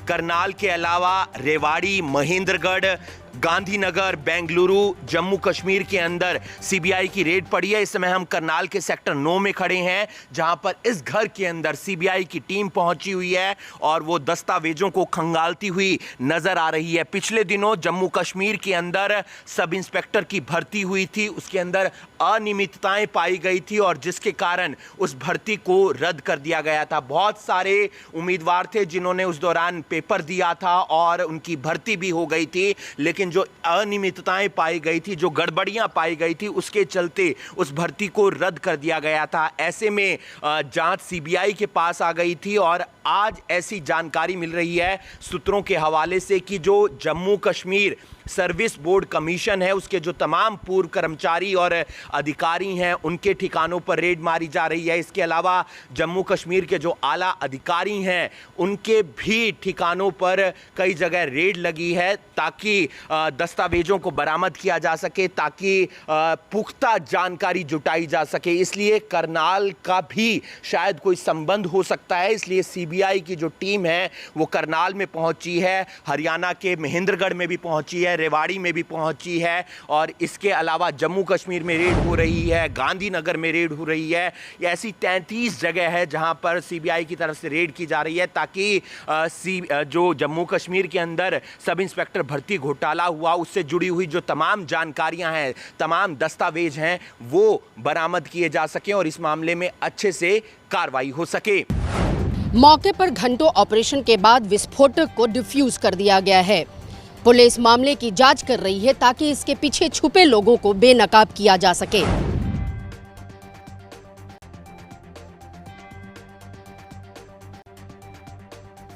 करनाल के अलावा रेवाड़ी, महेंद्रगढ़, गांधीनगर, बेंगलुरु, जम्मू कश्मीर के अंदर सीबीआई की रेड पड़ी है। इस समय हम करनाल के सेक्टर 9 में खड़े हैं, जहां पर इस घर के अंदर सीबीआई की टीम पहुंची हुई है और वो दस्तावेजों को खंगालती हुई नजर आ रही है। पिछले दिनों जम्मू कश्मीर के अंदर सब इंस्पेक्टर की भर्ती हुई थी, उसके अंदर अनियमितताएं पाई गई थी और जिसके कारण उस भर्ती को रद्द कर दिया गया था। बहुत सारे उम्मीदवार थे जिन्होंने उस दौरान पेपर दिया था और उनकी भर्ती भी हो गई थी, लेकिन जो अनियमितताएं पाई गई थी, जो गड़बड़ियां पाई गई थी, उसके चलते उस भर्ती को रद्द कर दिया गया था। ऐसे में जांच सीबीआई के पास आ गई थी और आज ऐसी जानकारी मिल रही है सूत्रों के हवाले से कि जो Jammu Kashmir service board commission है, उसके जो तमाम पूर्व कर्मचारी और अधिकारी हैं, उनके ठिकानों पर रेड मारी जा रही है। इसके अलावा जम्मू कश्मीर के जो आला अधिकारी हैं, उनके भी ठिकानों पर कई जगह रेड लगी है ताकि दस्तावेजों को बरामद किया जा सके, ताकि पुख्ता जानकारी जुटाई जा सके। इसलिए करनाल का भी शायद कोई संबंध हो सकता है, इसलिए सीबीआई की जो टीम है वो करनाल में पहुंची है, हरियाणा के महेंद्रगढ़ में भी पहुंची है, रेवाड़ी में भी पहुंची है और इसके अलावा जम्मू कश्मीर में रेड हो रही है, गांधीनगर में रेड हो रही है। ये ऐसी 33 जगह है जहां पर सीबीआई की तरफ से रेड की जा रही है ताकि जो जम्मू कश्मीर के अंदर सब इंस्पेक्टर भर्ती घोटाला हुआ, उससे जुड़ी हुई जो तमाम जानकारियां हैं, तमाम दस्तावेज हैं, वो बरामद किए जा सके और इस मामले में अच्छे से कार्रवाई हो सके। मौके पर घंटों ऑपरेशन के बाद विस्फोटक को डिफ्यूज कर दिया गया है। पुलिस मामले की जांच कर रही है ताकि इसके पीछे छुपे लोगों को बेनकाब किया जा सके।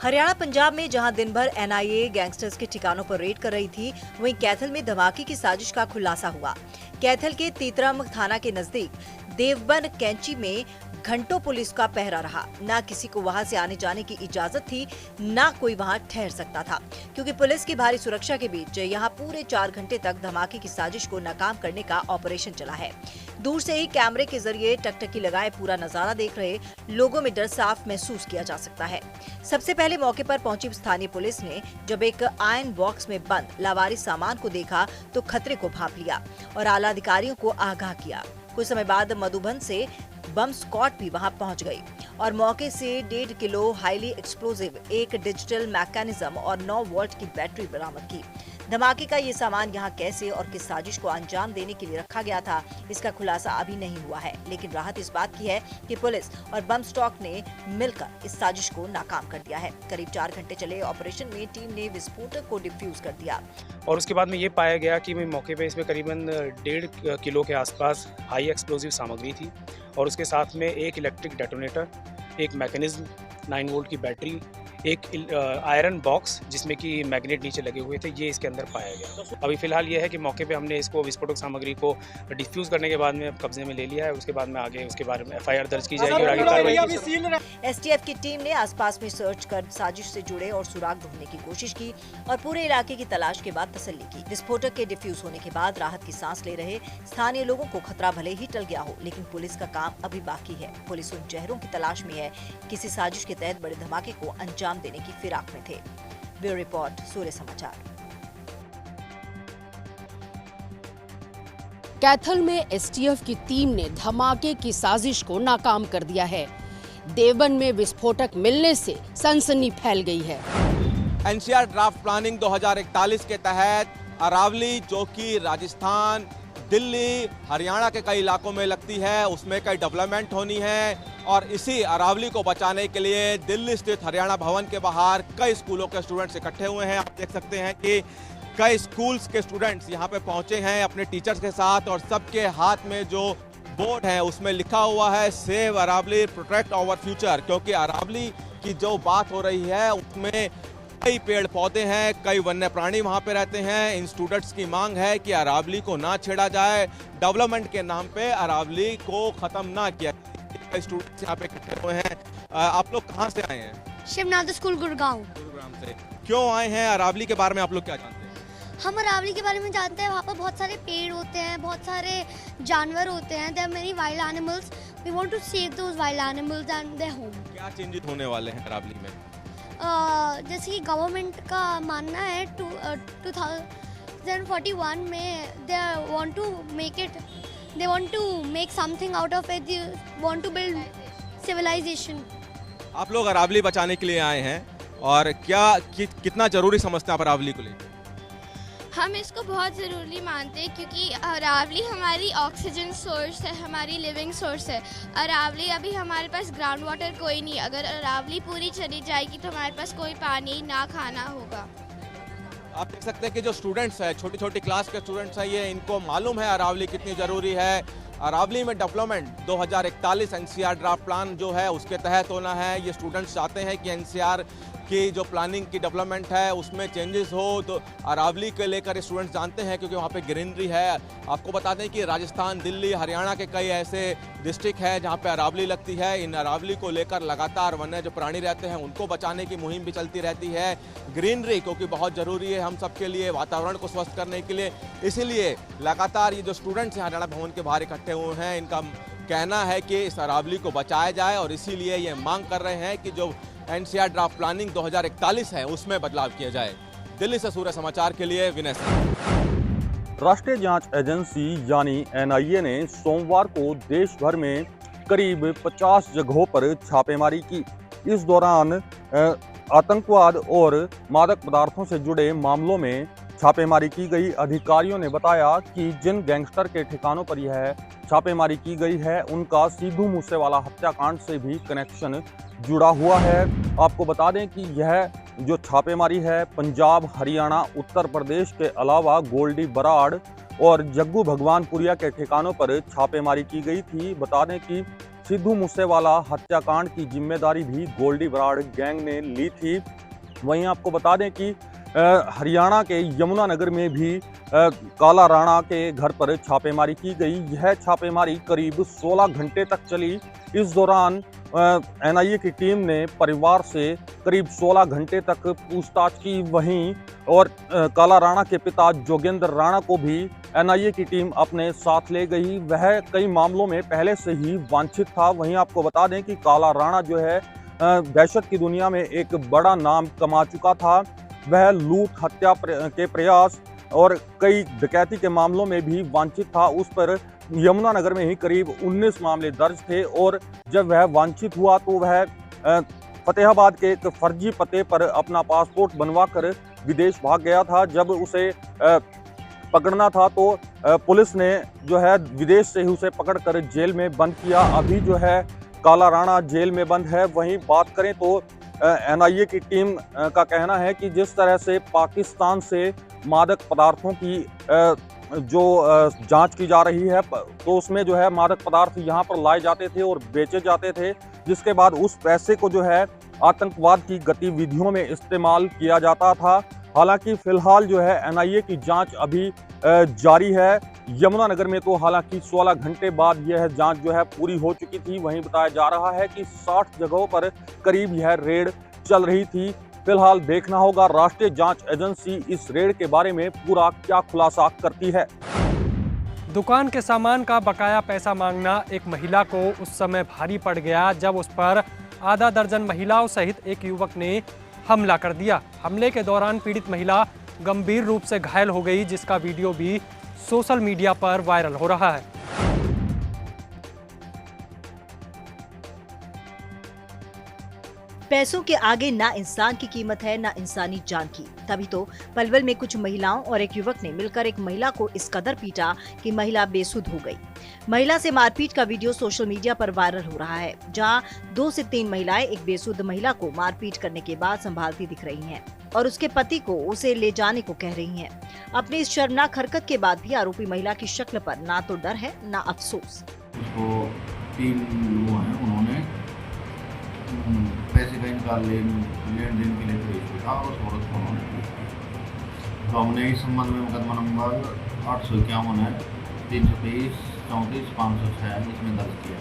हरियाणा पंजाब में जहां दिन भर एनआईए गैंगस्टर्स के ठिकानों पर रेड कर रही थी, वहीं कैथल में धमाके की साजिश का खुलासा हुआ। कैथल के तीतरम थाना के नजदीक देवबन कैंची में घंटों पुलिस का पहरा रहा। ना किसी को वहां से आने जाने की इजाजत थी, ना कोई वहां ठहर सकता था, क्योंकि पुलिस की भारी सुरक्षा के बीच यहां पूरे 4 घंटे तक धमाके की साजिश को नाकाम करने का ऑपरेशन चला है। दूर से ही कैमरे के जरिए टकटकी लगाए पूरा नजारा देख रहे लोगों में डर साफ महसूस किया जा सकता है। सबसे पहले मौके पर पहुंची स्थानीय पुलिस ने जब एक आयरन बॉक्स में बंद लावारिस सामान को देखा तो खतरे को भांप लिया और आला अधिकारियों को आगाह किया। कुछ समय बाद मधुबन से बम स्क्वाड भी वहां पहुंच गई और मौके से 1.5 किलो हाईली एक्सप्लोजिव, एक डिजिटल मैकेनिज्म और 9 वोल्ट की बैटरी बरामद की। धमाके का ये सामान यहां कैसे और किस साजिश को अंजाम देने के लिए रखा गया था, इसका खुलासा अभी नहीं हुआ है, लेकिन राहत इस बात की है कि पुलिस और बम स्टॉक ने मिलकर इस साजिश को नाकाम कर दिया है। करीब 4 घंटे चले ऑपरेशन में टीम ने विस्फोटक को डिफ्यूज कर दिया और उसके बाद में ये पाया गया कि मौके पे इसमें करीबन 1.5 किलो के आसपास हाई एक्सप्लोजिव सामग्री थी और उसके साथ में एक इलेक्ट्रिक डेटोनेटर, एक मैकेनिज्म, 9 वोल्ट की बैटरी, एक आयरन बॉक्स जिसमें कि मैग्नेट नीचे लगे हुए थे, ये इसके अंदर पाया गया। अभी फिलहाल ये है कि मौके पे हमने इसको विस्फोटक सामग्री को डिफ्यूज करने के बाद में कब्जे में ले लिया है। उसके बाद में आगे उसके बारे में एफआईआर दर्ज की जाएगी और आगे कार्रवाई। एसटीएफ की टीम ने आसपास में सर्च कर साजिश से जुड़े और सुराग ढूंढने की कोशिश की और पूरे इलाके की तलाश के बाद तसल्ली की। विस्फोटक के डिफ्यूज होने के बाद राहत की सांस ले रहे स्थानीय लोगों को खतरा भले ही टल गया हो, लेकिन पुलिस का काम अभी बाकी है। पुलिस उन चेहरों की तलाश में है, किसी साजिश के तहत बड़े धमाके को अंजाम देने की फिराक में थे। ब्यूरो रिपोर्ट, सूर्य समाचार। कैथल में एसटीएफ की टीम ने धमाके की साजिश को नाकाम कर दिया है। देवबन में विस्फोटक मिलने से सनसनी फैल गई है। एनसीआर ड्राफ्ट प्लानिंग 2041 के तहत अरावली, जो कि राजस्थान, दिल्ली, हरियाणा के कई इलाकों में लगती है, उसमें कई डेवलपमेंट होनी है और इसी अरावली को बचाने के लिए दिल्ली स्थित हरियाणा भवन के बाहर कई स्कूलों के स्टूडेंट्स इकट्ठे हुए हैं। आप देख सकते हैं कि कई स्कूल्स के स्टूडेंट्स यहाँ पे पहुँचे हैं अपने टीचर्स के साथ और सबके हाथ में जो बोर्ड है उसमें लिखा हुआ है save Aravalli, protect our future, क्योंकि अरावली की जो बात हो रही है उसमें कई पेड़ पौधे हैं, कई वन्य प्राणी वहाँ पे रहते हैं। इन स्टूडेंट्स की मांग है कि अरावली को ना छेड़ा जाए, डेवलपमेंट के नाम पे अरावली को खत्म ना किया। कई स्टूडेंट्स यहाँ पे इकट्ठे हुए हैं। आप लोग कहाँ से आए हैं? शिवनाथ स्कूल गुड़गांव। गुरुग्राम से। क्यों आए हैं? अरावली के बारे में आप लोग क्या जानते हैं? हम अरावली के बारे में जानते हैं, वहाँ पर बहुत सारे पेड़ होते हैं, बहुत सारे जानवर होते हैं। There are many wild animals. We want to save those wild animals and their home. क्या चेंजेस होने वाले हैं अरावली में? जैसे कि गवर्नमेंट का मानना है 2041 में they want to make something out of it, they want to build civilization. आप लोग अरावली बचाने के लिए आए हैं और कितना जरूरी समझते हैं आप अरावली को लेकर? हम इसको बहुत ज़रूरी मानते हैं क्योंकि अरावली हमारी ऑक्सीजन सोर्स है, हमारी लिविंग सोर्स है। अरावली अभी हमारे पास ग्राउंड वाटर कोई नहीं, अगर अरावली पूरी चली जाएगी तो हमारे पास कोई पानी ना खाना होगा। आप देख सकते हैं कि जो स्टूडेंट्स हैं, छोटी छोटी क्लास के स्टूडेंट्स हैं, ये इनको मालूम है अरावली कितनी ज़रूरी है। अरावली में डेवलपमेंट 2041 एनसीआर ड्राफ्ट प्लान जो है उसके तहत होना है। ये स्टूडेंट्स चाहते हैं कि एनसीआर की जो प्लानिंग की डेवलपमेंट है उसमें चेंजेस हो, तो अरावली के लेकर स्टूडेंट्स जानते हैं क्योंकि वहाँ पे ग्रीनरी है। आपको बता दें कि राजस्थान, दिल्ली, हरियाणा के कई ऐसे डिस्ट्रिक्ट हैं जहाँ पे अरावली लगती है। इन अरावली को लेकर लगातार वन्य जो प्राणी रहते हैं उनको बचाने की मुहिम भी चलती रहती है। ग्रीनरी क्योंकि बहुत ज़रूरी है हम सबके लिए, वातावरण को स्वस्थ करने के लिए, इसीलिए लगातार ये जो स्टूडेंट्स हैं हरियाणा भवन के बाहर इकट्ठे हुए हैं। इनका कहना है कि इस अरावली को बचाया जाए और इसीलिए ये मांग कर रहे हैं कि जो एनसीआर ड्राफ्ट प्लानिंग 2041 है उसमें बदलाव किया जाए। दिल्ली से सूर्य समाचार के लिए विनय सिंह। राष्ट्रीय जांच एजेंसी यानी एनआईए ने सोमवार को देश भर में करीब 50 जगहों पर छापेमारी की। इस दौरान आतंकवाद और मादक पदार्थों से जुड़े मामलों में छापेमारी की गई। अधिकारियों ने बताया कि जिन गैंगस्टर के ठिकानों पर यह छापेमारी की गई है उनका सिद्धू मूसेवाला हत्याकांड से भी कनेक्शन जुड़ा हुआ है। आपको बता दें कि यह जो छापेमारी है पंजाब, हरियाणा, उत्तर प्रदेश के अलावा गोल्डी बराड़ और जग्गू भगवानपुरिया के ठिकानों पर छापेमारी की गई थी। बता दें कि सिद्धू मूसेवाला हत्याकांड की जिम्मेदारी भी गोल्डी बराड़ गैंग ने ली थी। वहीं आपको बता दें कि हरियाणा के यमुनानगर में भी काला राणा के घर पर छापेमारी की गई। यह छापेमारी करीब 16 घंटे तक चली। इस दौरान एनआईए की टीम ने परिवार से करीब 16 घंटे तक पूछताछ की। वहीं और काला राणा के पिता जोगेंद्र राणा को भी एनआईए की टीम अपने साथ ले गई। वह कई मामलों में पहले से ही वांछित था। वहीं आपको बता दें कि काला राणा जो है दहशत की दुनिया में एक बड़ा नाम कमा चुका था। वह लूट, हत्या के प्रयास और कई डकैती के मामलों में भी वांछित था। उस पर यमुनानगर में ही करीब 19 मामले दर्ज थे और जब वह वांछित हुआ तो वह फतेहाबाद के एक फर्जी पते पर अपना पासपोर्ट बनवाकर विदेश भाग गया था। जब उसे पकड़ना था तो पुलिस ने जो है विदेश से ही उसे पकड़कर जेल में बंद किया। अभी जो है काला राणा जेल में बंद है। वहीं बात करें तो एनआईए की टीम का कहना है कि जिस तरह से पाकिस्तान से मादक पदार्थों की जो जांच की जा रही है तो उसमें जो है मादक पदार्थ यहां पर लाए जाते थे और बेचे जाते थे, जिसके बाद उस पैसे को जो है आतंकवाद की गतिविधियों में इस्तेमाल किया जाता था। हालांकि फिलहाल जो है एनआईए की जांच अभी जारी है। यमुनानगर में तो हालांकि 16 घंटे बाद यह जांच जो है पूरी हो चुकी थी। वहीं बताया जा रहा है कि 60 जगहों पर करीब यह रेड चल रही थी। फिलहाल देखना होगा राष्ट्रीय जांच एजेंसी इस रेड के बारे में पूरा क्या खुलासा करती है। दुकान के सामान का बकाया पैसा मांगना एक महिला को उस समय भारी पड़ गया जब उस पर आधा दर्जन महिलाओं सहित एक युवक ने हमला कर दिया। हमले के दौरान पीड़ित महिला गंभीर रूप से घायल हो गई, जिसका वीडियो भी सोशल मीडिया पर वायरल हो रहा है। पैसों के आगे ना इंसान की कीमत है ना इंसानी जान की। तभी तो पलवल में कुछ महिलाओं और एक युवक ने मिलकर एक महिला को इस कदर पीटा कि महिला बेसुध हो गई। महिला से मारपीट का वीडियो सोशल मीडिया पर वायरल हो रहा है, जहां 2 से 3 महिलाएं एक बेसुध महिला को मारपीट करने के बाद संभालती दिख रही हैं और उसके पति को उसे ले जाने को कह रही हैं। अपनी इस शर्मनाक हरकत के बाद भी आरोपी महिला की शक्ल पर ना तो डर है ना अफसोस। उसको 3 लोग हैं, उन्होंने पैसे का इनका लेन देन के लिए भेज था और उस औरत को उन्होंने तो हमने इस संबंध में मुकदमा नंबर 851 है 323 34 506 इसमें दर्ज किया।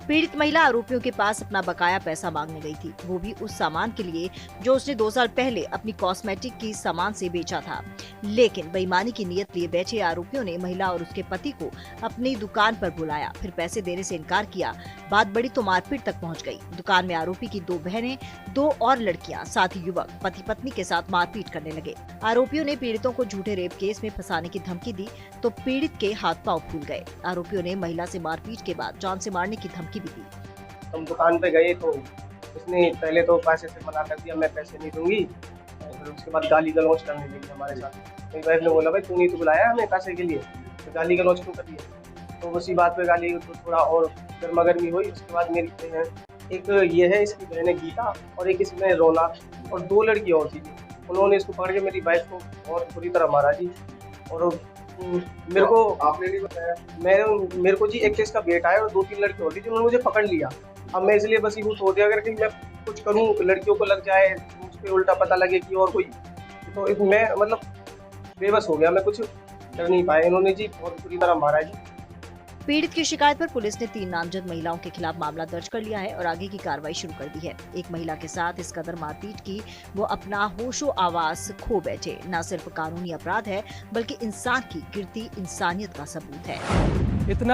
पीड़ित महिला आरोपियों के पास अपना बकाया पैसा मांगने गई थी, वो भी उस सामान के लिए जो उसने 2 साल पहले अपनी कॉस्मेटिक की सामान से बेचा था। लेकिन बेईमानी की नीयत लिए बैठे आरोपियों ने महिला और उसके पति को अपनी दुकान पर बुलाया, फिर पैसे देने से इनकार किया। बात बड़ी तो मारपीट तक पहुंच गई। दुकान में आरोपी की 2 बहनें, 2 और लड़कियां, साथ ही युवक पति पत्नी के साथ मारपीट करने लगे। आरोपियों ने पीड़ितों को झूठे रेप केस में फंसाने की धमकी दी तो पीड़ित के हाथ पांव फूल गए। आरोपियों ने महिला से मारपीट के बाद जान से मारने की धमकी भी दी। हम दुकान पे गए तो उसने पहले तो पैसे से मना कर दिया, मैं पैसे नहीं दूंगी। फिर उसके बाद गाली गलौज करने लगी हमारे साथ। मेरी वाइफ ने बोला भाई तू नहीं तो बुलाया हमें पैसे के लिए, तो गाली गलौज क्यों कर दिए। तो उसी बात पे गाली तो थोड़ा और गर्मागर्मी हुई। उसके बाद मेरी एक ये है, इसकी बहन है गीता और एक इसमें रौनक और 2 लड़की और थी। उन्होंने इसको पकड़ के मेरी वाइफ को बहुत बुरी तरह मारा जी। और मेरे को आपने नहीं बताया, मेरे को जी एक तो इसका बेटा है और 2-3 लड़की होती जिन्होंने मुझे पकड़ लिया। अब मैं इसलिए बस यूँ सोच दिया अगर कहीं मैं कुछ करूँ लड़कियों को लग जाए, मुझ पे उल्टा पता लगे कि और कोई, तो मैं मतलब बेबस हो गया, मैं कुछ कर नहीं पाया। इन्होंने जी बहुत बुरी तरह मारा जी। पीड़ित की शिकायत पर पुलिस ने 3 नामजद महिलाओं के खिलाफ मामला दर्ज कर लिया है और आगे की कार्रवाई शुरू कर दी है। एक महिला के साथ इस कदर मारपीट की वो अपना होशो आवास खो बैठे, न सिर्फ कानूनी अपराध है बल्कि इंसान की गिरती इंसानियत का सबूत है। इतना